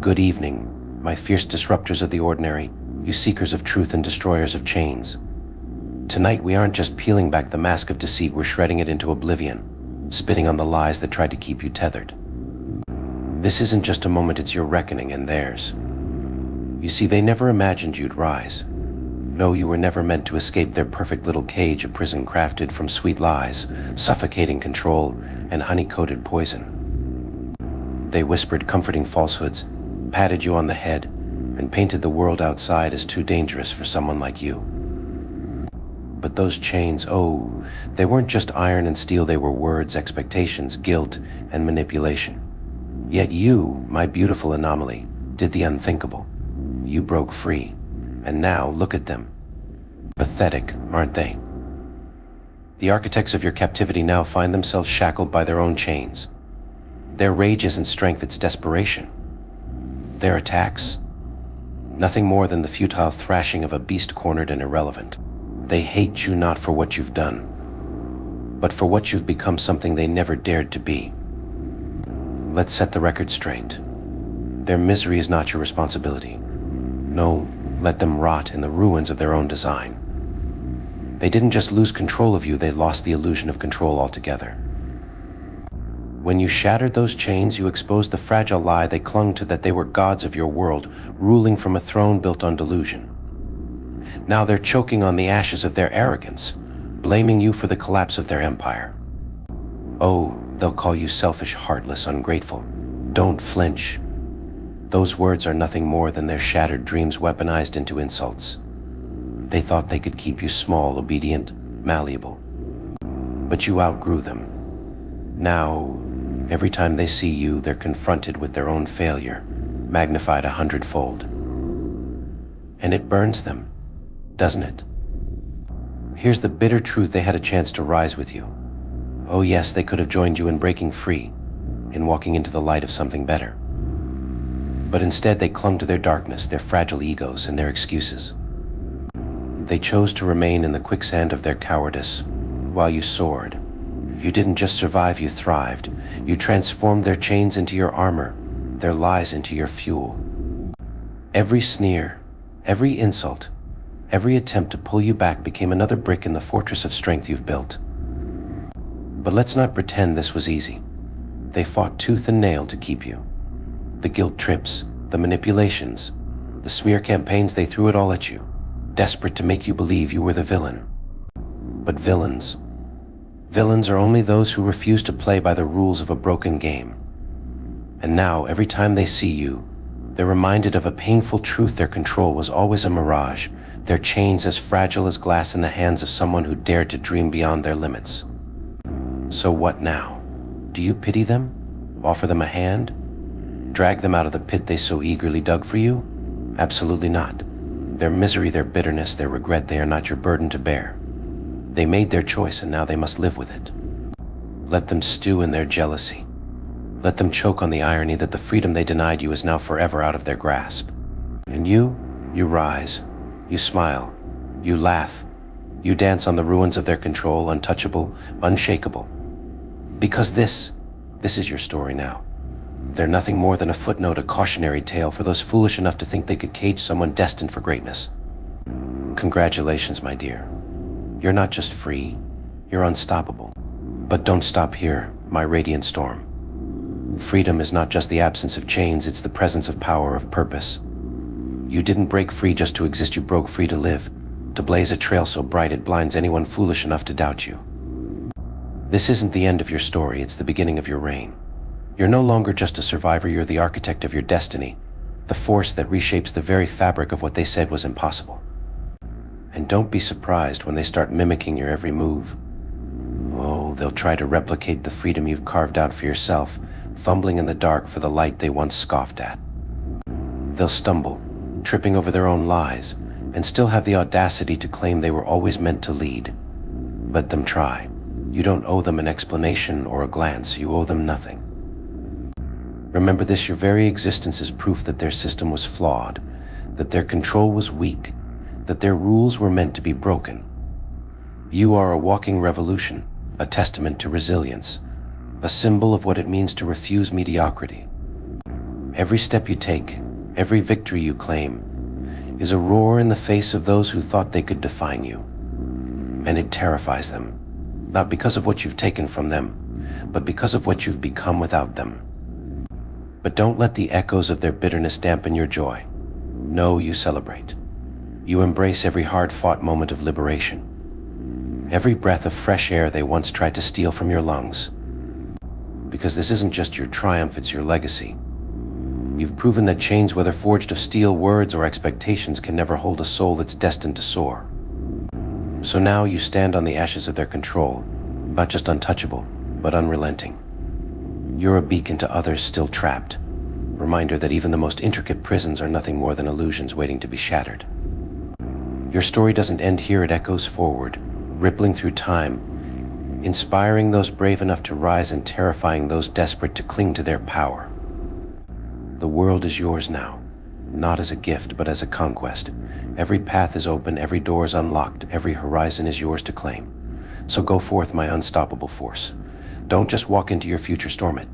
Good evening, my fierce disruptors of the ordinary, you seekers of truth and destroyers of chains. Tonight we aren't just peeling back the mask of deceit, we're shredding it into oblivion, spitting on the lies that tried to keep you tethered. This isn't just a moment, it's your reckoning and theirs. You see, they never imagined you'd rise. No, you were never meant to escape their perfect little cage, a prison crafted from sweet lies, suffocating control, and honey-coated poison. They whispered comforting falsehoods, patted you on the head, and painted the world outside as too dangerous for someone like you. But those chains, oh, they weren't just iron and steel, they were words, expectations, guilt, and manipulation. Yet you, my beautiful anomaly, did the unthinkable. You broke free. And now, look at them. Pathetic, aren't they? The architects of your captivity now find themselves shackled by their own chains. Their rage isn't strength, it's desperation. Their attacks? Nothing more than the futile thrashing of a beast cornered and irrelevant. They hate you not for what you've done, but for what you've become, something they never dared to be. Let's set the record straight. Their misery is not your responsibility. No, let them rot in the ruins of their own design. They didn't just lose control of you, they lost the illusion of control altogether. When you shattered those chains, you exposed the fragile lie they clung to, that they were gods of your world, ruling from a throne built on delusion. Now they're choking on the ashes of their arrogance, blaming you for the collapse of their empire. Oh, they'll call you selfish, heartless, ungrateful. Don't flinch. Those words are nothing more than their shattered dreams weaponized into insults. They thought they could keep you small, obedient, malleable. But you outgrew them. Now, every time they see you, they're confronted with their own failure, magnified 100-fold. And it burns them, doesn't it? Here's the bitter truth: they had a chance to rise with you. Oh yes, they could have joined you in breaking free, in walking into the light of something better. But instead they clung to their darkness, their fragile egos, and their excuses. They chose to remain in the quicksand of their cowardice while you soared. You didn't just survive, you thrived. You transformed their chains into your armor, their lies into your fuel. Every sneer, every insult, every attempt to pull you back became another brick in the fortress of strength you've built. But let's not pretend this was easy. They fought tooth and nail to keep you. The guilt trips, the manipulations, the smear campaigns, they threw it all at you, desperate to make you believe you were the villain. But villains are only those who refuse to play by the rules of a broken game. And now, every time they see you, they're reminded of a painful truth: their control was always a mirage, their chains as fragile as glass in the hands of someone who dared to dream beyond their limits. So what now? Do you pity them? Offer them a hand? Drag them out of the pit they so eagerly dug for you? Absolutely not. Their misery, their bitterness, their regret, they are not your burden to bear. They made their choice and now they must live with it. Let them stew in their jealousy. Let them choke on the irony that the freedom they denied you is now forever out of their grasp. And you rise, you smile, you laugh, you dance on the ruins of their control, untouchable, unshakable. Because this is your story now. They're nothing more than a footnote, a cautionary tale for those foolish enough to think they could cage someone destined for greatness. Congratulations, my dear. You're not just free, you're unstoppable. But don't stop here, my radiant storm. Freedom is not just the absence of chains, it's the presence of power, of purpose. You didn't break free just to exist, you broke free to live, to blaze a trail so bright it blinds anyone foolish enough to doubt you. This isn't the end of your story, it's the beginning of your reign. You're no longer just a survivor, you're the architect of your destiny, the force that reshapes the very fabric of what they said was impossible. And don't be surprised when they start mimicking your every move. Oh, they'll try to replicate the freedom you've carved out for yourself, fumbling in the dark for the light they once scoffed at. They'll stumble, tripping over their own lies, and still have the audacity to claim they were always meant to lead. Let them try. You don't owe them an explanation or a glance, you owe them nothing. Remember this: your very existence is proof that their system was flawed, that their control was weak, that their rules were meant to be broken. You are a walking revolution, a testament to resilience, a symbol of what it means to refuse mediocrity. Every step you take, every victory you claim, is a roar in the face of those who thought they could define you. And it terrifies them, not because of what you've taken from them, but because of what you've become without them. But don't let the echoes of their bitterness dampen your joy. No, you celebrate. You embrace every hard-fought moment of liberation, every breath of fresh air they once tried to steal from your lungs. Because this isn't just your triumph, it's your legacy. You've proven that chains, whether forged of steel, words, or expectations, can never hold a soul that's destined to soar. So now you stand on the ashes of their control, not just untouchable, but unrelenting. You're a beacon to others still trapped, reminder that even the most intricate prisons are nothing more than illusions waiting to be shattered. Your story doesn't end here, it echoes forward, rippling through time, inspiring those brave enough to rise and terrifying those desperate to cling to their power. The world is yours now, not as a gift, but as a conquest. Every path is open, every door is unlocked, every horizon is yours to claim. So go forth, my unstoppable force. Don't just walk into your future, storm it.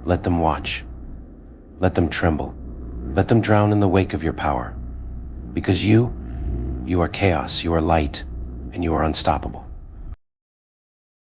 Let them watch. Let them tremble. Let them drown in the wake of your power. Because you are chaos, you are light, and you are unstoppable.